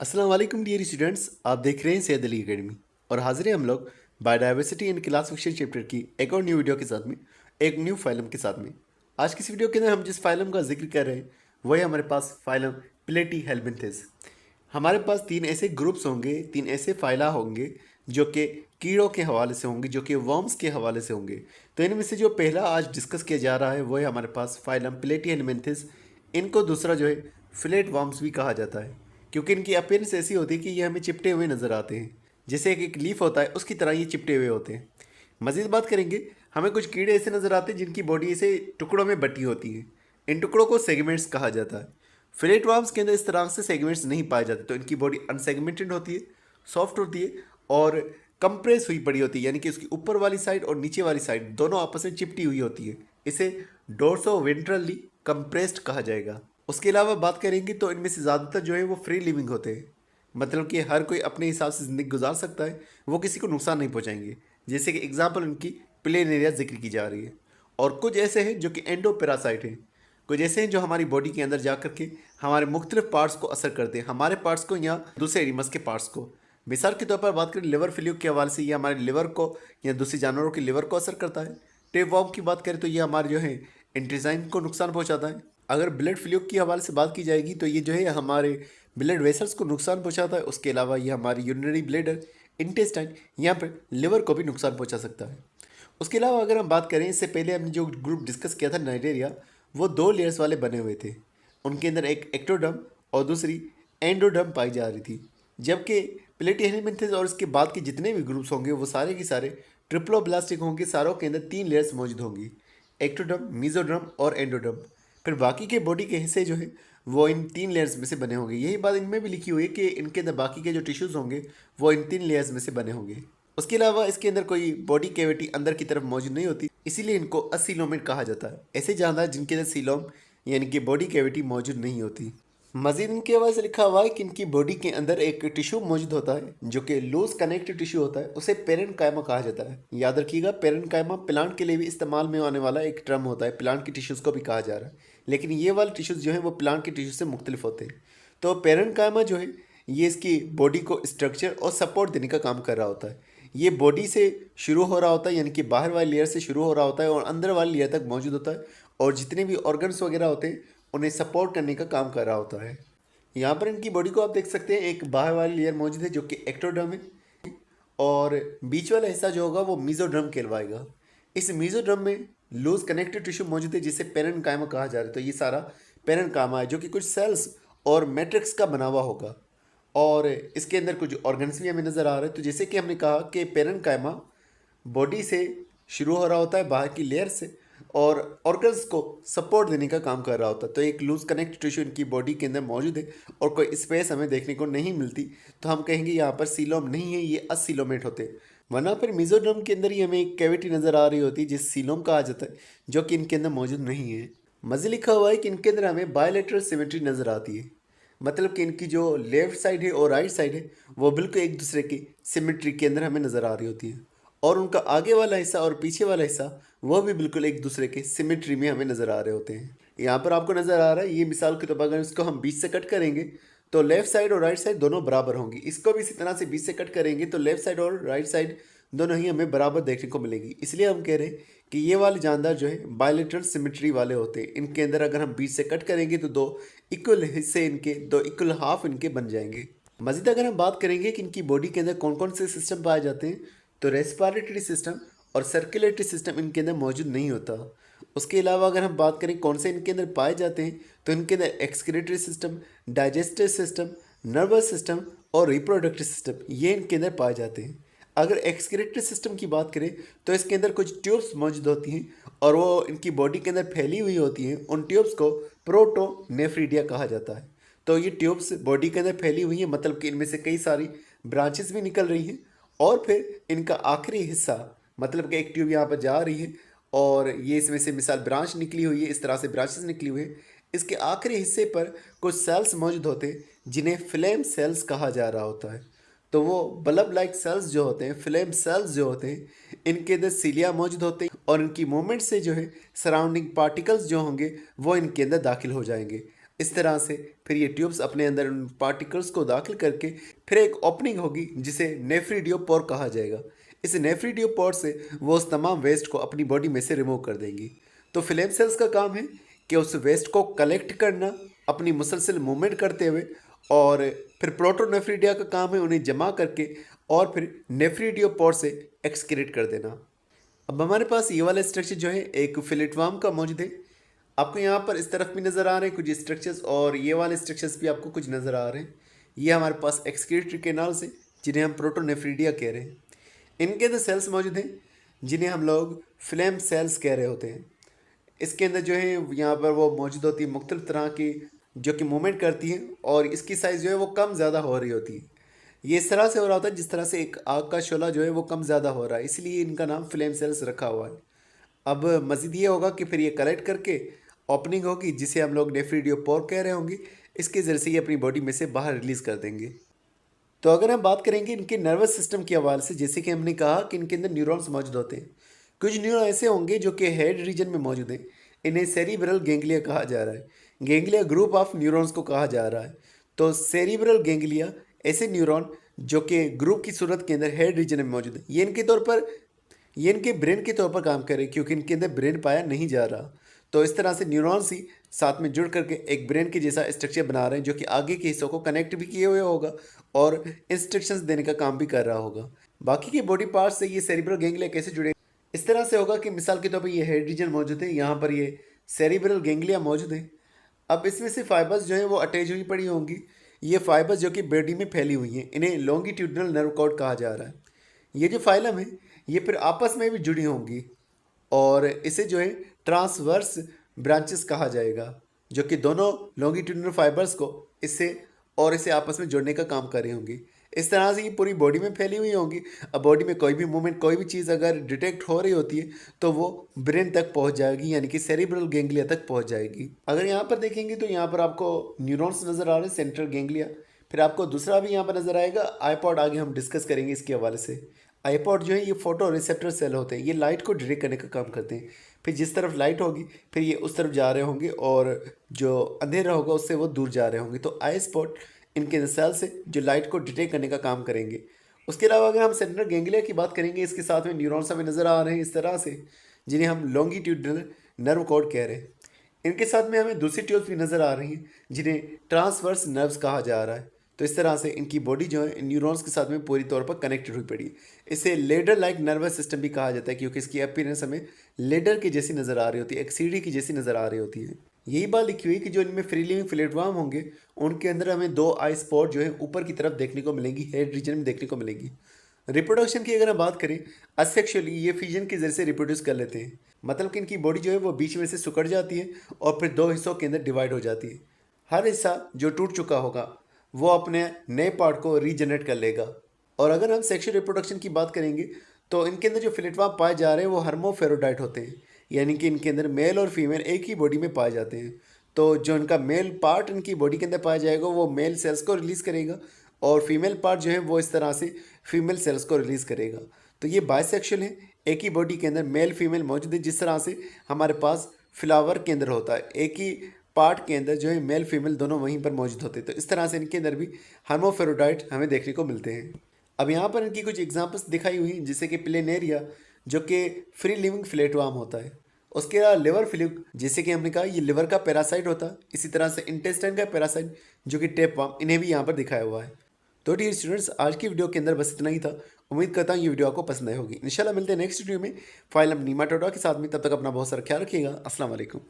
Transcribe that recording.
अस्सलाम वालेकुम dear students, आप देख रहे हैं सैयद अली एकेडमी और हाजिर हैं हम लोग biodiversity and class fiction chapter की एक और न्यू वीडियो के साथ में, एक न्यू फाइलम के साथ में। आज की इस वीडियो के अंदर हम जिस फाइलम का जिक्र कर रहे हैं वो है हमारे पास फाइलम प्लेटी हेल्मिंथेस। हमारे पास तीन ऐसे ग्रुप्स होंगे, तीन ऐसे फाइला होंगे जो कि कीड़ों के हवाले से होंगे, जो कि वर्म्स के हवाले से होंगे। तो इनमें से जो पहला आज डिस्कस किया जा रहा है वो है हमारे पास फाइलम प्लेटी हेल्मिंथेस। इनको दूसरा जो है फ्लेट वर्म्स भी कहा जाता है, क्योंकि इनकी अपीयरेंस ऐसी होती है कि ये हमें चिपटे हुए नज़र आते हैं। जैसे एक लीफ होता है उसकी तरह ये चिपटे हुए होते हैं। मज़ीद बात करेंगे, हमें कुछ कीड़े ऐसे नज़र आते हैं जिनकी बॉडी ऐसे टुकड़ों में बटी होती है। इन टुकड़ों को सेगमेंट्स कहा जाता है। फ्लेट वर्म्स के अंदर इस तरह से सेगमेंट्स नहीं पाए जाते, तो इनकी बॉडी अनसेगमेंटेड होती है, सॉफ्ट होती है और कंप्रेस हुई पड़ी होती है, यानी कि उसकी ऊपर वाली साइड और नीचे वाली साइड दोनों आपस में चिपटी हुई होती है। इसे डोर्सोवेंट्रली कंप्रेस्ड कहा जाएगा। उसके अलावा बात करेंगे तो इनमें से ज़्यादातर जो है वो फ्री लिविंग होते हैं, मतलब कि हर कोई अपने हिसाब से ज़िंदगी गुजार सकता है, वो किसी को नुकसान नहीं पहुंचाएंगे। जैसे कि एग्जांपल उनकी प्लेन एरिया जिक्र की जा रही है। और कुछ ऐसे हैं जो कि एंडोपेरासाइट हैं, कुछ ऐसे हैं जो हमारी बॉडी के अंदर जा करके हमारे मुख्तलिफ पार्ट्स को असर करते हैं, हमारे पार्ट्स को या दूसरे एनिमल्स के पार्ट्स को। मिसाल के तौर पर बात करें लिवर फ्लूक के हवाले से, ये हमारे लिवर को या दूसरे जानवरों के लिवर को असर करता है। टेप वॉर्म की बात करें तो ये हमारे जो है इंटेस्टाइन को नुकसान पहुंचाता है। अगर ब्लड फ्लूक की हवाले से बात की जाएगी तो ये जो है हमारे ब्लड वेसल्स को नुकसान पहुंचाता है। उसके अलावा ये हमारी यूरिनरी ब्लैडर, इंटेस्टाइन, यहाँ पर लिवर को भी नुकसान पहुंचा सकता है। उसके अलावा अगर हम बात करें, इससे पहले हमने जो ग्रुप डिस्कस किया था नाइजेरिया, वो दो लेयर्स वाले बने हुए थे। उनके अंदर एक एक्टोडर्म और दूसरी एंडोडर्म पाई जा रही थी। जबकि प्लेटिहेल्मिन्थेस और इसके बाद के जितने भी ग्रुप्स होंगे वो सारे के सारे ट्रिप्लोब्लास्टिक होंगे। सारों के अंदर तीन लेयर्स मौजूद होंगी, एक्टोडर्म, मीजोडर्म और एंडोडर्म। फिर बाकी के बॉडी के हिस्से जो है वो इन तीन लेयर्स में से बने होंगे। यही बात इनमें भी लिखी हुई है कि इनके अंदर बाकी के जो टिश्यूज़ होंगे वो इन तीन लेयर्स में से बने होंगे। उसके अलावा इसके अंदर कोई बॉडी कैविटी अंदर की तरफ मौजूद नहीं होती, इसीलिए इनको असीलोमेट कहा जाता है। ऐसे जानदार जिनके अंदर सीलोम यानी कि बॉडी कैविटी मौजूद नहीं होती। मजीद इनके हवाले से लिखा हुआ है कि इनकी बॉडी के अंदर एक टिश्यू मौजूद होता है जो कि लूज कनेक्टिव टिश्यू होता है, उसे पेरेन्काइमा कहा जाता है। याद रखिएगा, पेरेन्काइमा प्लांट के लिए भी इस्तेमाल में आने वाला एक टर्म होता है, प्लांट की टिश्यूज़ को भी कहा जा रहा है, लेकिन ये वाले टिश्यूज़ जो हैं वो प्लांट के टिश्यू से मुख्तलिफ होते हैं। तो पेरेन्काइमा जो है ये इसकी बॉडी को स्ट्रक्चर और सपोर्ट देने का काम कर रहा होता है। ये बॉडी से शुरू हो रहा होता है, यानी कि बाहर वाली लेयर से शुरू हो रहा होता है और अंदर वाली लेयर तक मौजूद होता है, और जितने भी ऑर्गन्स वगैरह होते हैं उन्हें सपोर्ट करने का काम कर रहा होता है। यहाँ पर इनकी बॉडी को आप देख सकते हैं, एक बाहर वाली लेयर मौजूद है जो कि एक्टोडर्म है, और बीच वाला हिस्सा जो होगा वो मीजोड्रम कहलवाएगा। इस मीजोड्रम में लूज कनेक्टिव टिश्यू मौजूद है जिसे पेरेन्काइमा कहा जा रहा है। तो ये सारा पेरेन्काइमा है जो कि कुछ सेल्स और मैट्रिक्स का बना हुआ होगा, और इसके अंदर कुछ ऑर्गन्स भी हमें नज़र आ रहे हैं। तो जैसे कि हमने कहा कि पेरेन्काइमा बॉडी से शुरू हो रहा होता है, बाहर की लेयर से, और ऑर्गन्स को सपोर्ट देने का काम कर रहा होता है। तो एक लूज कनेक्ट टिश्यू इनकी बॉडी के अंदर मौजूद है और कोई स्पेस हमें देखने को नहीं मिलती, तो हम कहेंगे यहाँ पर सीलोम नहीं है, ये असीलोमेट होते हैं। वरना फिर मिजोड्रम के अंदर ही हमें एक कैविटी नज़र आ रही होती है जिस सीलोम कहा जाता है, जो कि इनके अंदर मौजूद नहीं है। मज़े लिखा हुआ है कि इनके अंदर हमें बायोलेटरल सिमेट्री नज़र आती है, मतलब कि इनकी जो लेफ्ट साइड है और राइट साइड है वो बिल्कुल एक दूसरे की सिमेट्री के अंदर हमें नज़र आ रही होती है, और उनका आगे वाला हिस्सा और पीछे वाला हिस्सा वो भी बिल्कुल एक दूसरे के सिमेट्री में हमें नज़र आ रहे होते हैं। यहाँ पर आपको नज़र आ रहा है, ये मिसाल के तौर पर अगर इसको हम बीच से कट करेंगे तो लेफ़्ट साइड और राइट साइड दोनों बराबर होंगी। इसको भी इसी तरह से बीच से कट करेंगे तो लेफ़्ट साइड और राइट साइड दोनों ही हमें बराबर देखने को मिलेगी। इसलिए हम कह रहे हैं कि ये वाले जानदार जो है बायोलेटरल सिमेट्री वाले होते हैं। इनके अंदर अगर हम बीच से कट करेंगे तो दो इक्वल हिस्से इनके, दो इक्वल हाफ इनके बन जाएंगे। मज़ीद अगर हम बात करेंगे कि इनकी बॉडी के अंदर कौन कौन से सिस्टम पाए जाते हैं, तो रेस्पिरेटरी सिस्टम और सर्कुलेटरी सिस्टम इनके अंदर मौजूद नहीं होता। उसके अलावा अगर हम बात करें कौन से इनके अंदर पाए जाते हैं, तो इनके अंदर excretory system, digestive system, nervous system और रिप्रोडक्टिव सिस्टम ये इनके अंदर पाए जाते हैं। अगर एक्सक्रीटरी सिस्टम की बात करें तो इसके अंदर कुछ ट्यूब्स मौजूद होती हैं और वो इनकी बॉडी के अंदर फैली हुई होती हैं। उन ट्यूब्स को प्रोटोनेफ्रिडिया कहा जाता है। तो ये ट्यूब्स बॉडी के अंदर फैली हुई हैं, मतलब कि इनमें से कई सारी ब्रांचेस भी निकल रही हैं, और फिर इनका आखिरी हिस्सा, मतलब कि एक ट्यूब यहाँ पर जा रही है और ये इसमें से मिसाल ब्रांच निकली हुई है, इस तरह से ब्रांचेस निकली हुई है। इसके आखिरी हिस्से पर कुछ सेल्स मौजूद होते हैं जिन्हें फ्लेम सेल्स कहा जा रहा होता है। तो वो बल्ब लाइक सेल्स जो होते हैं, फ्लेम सेल्स जो होते हैं, इनके अंदर सीलिया मौजूद होते हैं और इनकी मूवमेंट से जो है सराउंडिंग पार्टिकल्स जो होंगे वो इनके अंदर दाखिल हो जाएंगे। इस तरह से फिर ये ट्यूब्स अपने अंदर उन पार्टिकल्स को दाखिल करके फिर एक ओपनिंग होगी जिसे नेफ्रिडियोपोर कहा जाएगा। इस नेफ्रिडियोपोर से वो उस तमाम वेस्ट को अपनी बॉडी में से रिमूव कर देंगी। तो फ्लेम सेल्स का काम है कि उस वेस्ट को कलेक्ट करना अपनी मुसलसल मूवमेंट करते हुए, और फिर प्रोटोनेफ्रिडिया का काम है उन्हें जमा करके और फिर नेफ्रिडियोपोर से एक्सक्रीट कर देना। अब हमारे पास ये वाला स्ट्रक्चर जो है एक फिलेटवार्म का मौजूद है। आपको यहाँ पर इस तरफ भी नज़र आ रहे हैं कुछ स्ट्रक्चर्स, और ये वाले स्ट्रक्चर्स भी आपको कुछ नज़र आ रहे हैं। ये हमारे पास एक्सक्रीटरी कैनाल्स हैं जिन्हें हम प्रोटोनेफ्रिडिया कह रहे हैं। इनके अंदर सेल्स मौजूद हैं जिन्हें हम लोग फ्लेम सेल्स कह रहे होते हैं। इसके अंदर जो है यहाँ पर वो मौजूद होती है मुख्तलिफ तरह की जो कि मूवमेंट करती हैं, और इसकी साइज़ जो है वो कम ज़्यादा हो रही होती है। ये इस तरह से हो रहा होता है जिस तरह से एक आग का शोला जो है वो कम ज़्यादा हो रहा है, इसलिए इनका नाम फ्लेम सेल्स रखा हुआ है। अब मज़ीद ये होगा कि फिर ये कलेक्ट करके ओपनिंग होगी जिसे हम लोग नेफ्रिडियोपोर कह रहे होंगे। इसके ज़रिए से ये अपनी बॉडी में से बाहर रिलीज़ कर देंगे। तो अगर हम बात करेंगे इनके नर्वस सिस्टम के हवाले से, जैसे कि हमने कहा कि इनके अंदर न्यूरॉन्स मौजूद होते हैं। कुछ न्यूरॉन ऐसे होंगे जो कि हेड रीजन में मौजूद हैं। इन्हें सेरिब्रल गेंगलिया कहा जा रहा है। गेंगलिया ग्रुप ऑफ न्यूरॉन्स को कहा जा रहा है। तो सेरिब्रल गेंगलिया ऐसे न्यूरॉन जो कि ग्रुप की सूरत के अंदर हेड रीजन में मौजूद है, ये इनके ब्रेन के तौर पर काम करे क्योंकि इनके अंदर ब्रेन पाया नहीं जा रहा। तो इस तरह से न्यूरॉन्स ही साथ में जुड़ करके एक ब्रेन के जैसा स्ट्रक्चर बना रहे हैं जो कि आगे के हिस्सों को कनेक्ट भी किए हुए होगा और इंस्ट्रक्शंस देने का काम भी कर रहा होगा। बाकी के बॉडी पार्ट से ये सेरिब्रल गेंगलिया कैसे जुड़े, इस तरह से होगा कि मिसाल के तौर पर ये हेड रीजन मौजूद है, यहाँ पर ये सेरिब्रल गेंगलिया मौजूद है। अब इसमें से फाइबर्स जो हैं वो अटैच हुई पड़ी होंगी। ये फाइबर्स जो कि बॉडी में फैली हुई हैं, इन्हें लॉन्गिट्यूडनल नर्व कॉर्ड कहा जा रहा है। ये जो फाइलम है ये फिर आपस में भी जुड़ी होंगी और इसे जो है ट्रांसवर्स ब्रांचेस कहा जाएगा, जो कि दोनों लॉन्गिट्यूडनल फाइबर्स को इसे आपस में जोड़ने का काम कर रही होंगी। इस तरह से ये पूरी बॉडी में फैली हुई होंगी। अब बॉडी में कोई भी मूवमेंट, कोई भी चीज़ अगर डिटेक्ट हो रही होती है तो वो ब्रेन तक पहुंच जाएगी, यानी कि सेरिब्रल गेंगलिया तक पहुंच जाएगी। अगर यहाँ पर देखेंगे तो यहाँ पर आपको न्यूरॉन्स नज़र आ रहे हैं, सेंट्रल गेंगलिया। फिर आपको दूसरा भी यहाँ पर नज़र आएगा आईपॉड। आगे हम डिस्कस करेंगे इसके हवाले से। आईपॉड जो है ये फोटो रिसेप्टर सेल होते हैं, ये लाइट को डिटेक्ट करने का काम करते हैं। फिर जिस तरफ लाइट होगी फिर ये उस तरफ जा रहे होंगे और जो अंधेरा होगा उससे वो दूर जा रहे होंगे। तो आई स्पॉट इनके सेल से जो लाइट को डिटेक्ट करने का काम करेंगे। उसके अलावा अगर हम सेंट्रल गेंगलिया की बात करेंगे, इसके साथ में न्यूरॉन्स हमें नज़र आ रहे हैं इस तरह से, जिन्हें हम लॉन्गिट्यूडनल नर्व कॉर्ड कह रहे हैं। इनके साथ में हमें दूसरी ट्यूब्स भी नज़र आ रही हैं जिन्हें ट्रांसवर्स नर्व्स कहा जा रहा है। तो इस तरह से इनकी बॉडी जो है न्यूरॉन्स के साथ में पूरी तौर पर कनेक्टेड हुई पड़ी है। इसे लेडर लाइक नर्वस सिस्टम भी कहा जाता है क्योंकि इसकी अपीयरेंस हमें लेडर की जैसी नज़र आ रही होती है, एक सीढ़ी की जैसी नज़र आ रही होती है। यही बात लिखी हुई कि जो इनमें फ्री लिविंग फ्लेटवर्म होंगे उनके अंदर हमें 2 आई स्पॉट जो है ऊपर की तरफ देखने को मिलेंगी, हेड रीजन में देखने को मिलेंगी। रिप्रोडक्शन की अगर हम बात करें, असेक्सुअली ये फिजन के जरिए से रिप्रोड्यूस कर लेते हैं। मतलब कि इनकी बॉडी जो है वो बीच में से सिकुड़ जाती है और फिर 2 हिस्सों के अंदर डिवाइड हो जाती है। हर हिस्सा जो टूट चुका होगा वो अपने नए पार्ट को रीजनरेट कर लेगा। और अगर हम सेक्सुअल रिप्रोडक्शन की बात करेंगे तो इनके अंदर जो फ्लेटवर्म पाए जा रहे हैं वो हर्मोफेरोडाइट होते हैं, यानी कि इनके अंदर मेल और फीमेल एक ही बॉडी में पाए जाते हैं। तो जो इनका मेल पार्ट इनकी बॉडी के अंदर पाया जाएगा वो मेल सेल्स को रिलीज़ करेगा और फीमेल पार्ट जो है वो इस तरह से फीमेल सेल्स को रिलीज़ करेगा। तो ये बाइसेक्सुअल है, एक ही बॉडी के अंदर मेल फीमेल मौजूद है, जिस तरह से हमारे पास फ्लावर के अंदर होता है, एक ही पार्ट के अंदर जो है मेल फीमेल दोनों वहीं पर मौजूद होते हैं। तो इस तरह से इनके अंदर भी हर्मोफेरोडाइट हमें देखने को मिलते हैं। अब यहाँ पर इनकी कुछ एग्जांपल्स दिखाई हुई हैं, जैसे कि प्लेनेरिया जो कि फ्री लिविंग फ्लेटवर्म होता है। उसके अलावा लिवर फ्लूक, जैसे कि हमने कहा ये लिवर का पैरासाइट होता है। इसी तरह से इंटेस्टाइन का पैरासाइट जो कि टेपवर्म, इन्हें भी यहाँ पर दिखाया हुआ है। तो डियर स्टूडेंट्स, आज की वीडियो के अंदर बस इतना ही था। उम्मीद करता हूँ ये वीडियो आपको पसंद आई होगी। इंशाल्लाह मिलते हैं नेक्स्ट वीडियो में फाइलम नीमाटोडा के साथ में। तब तक अपना बहुत सारा ख्याल रखिएगा। अस्सलाम वालेकुम।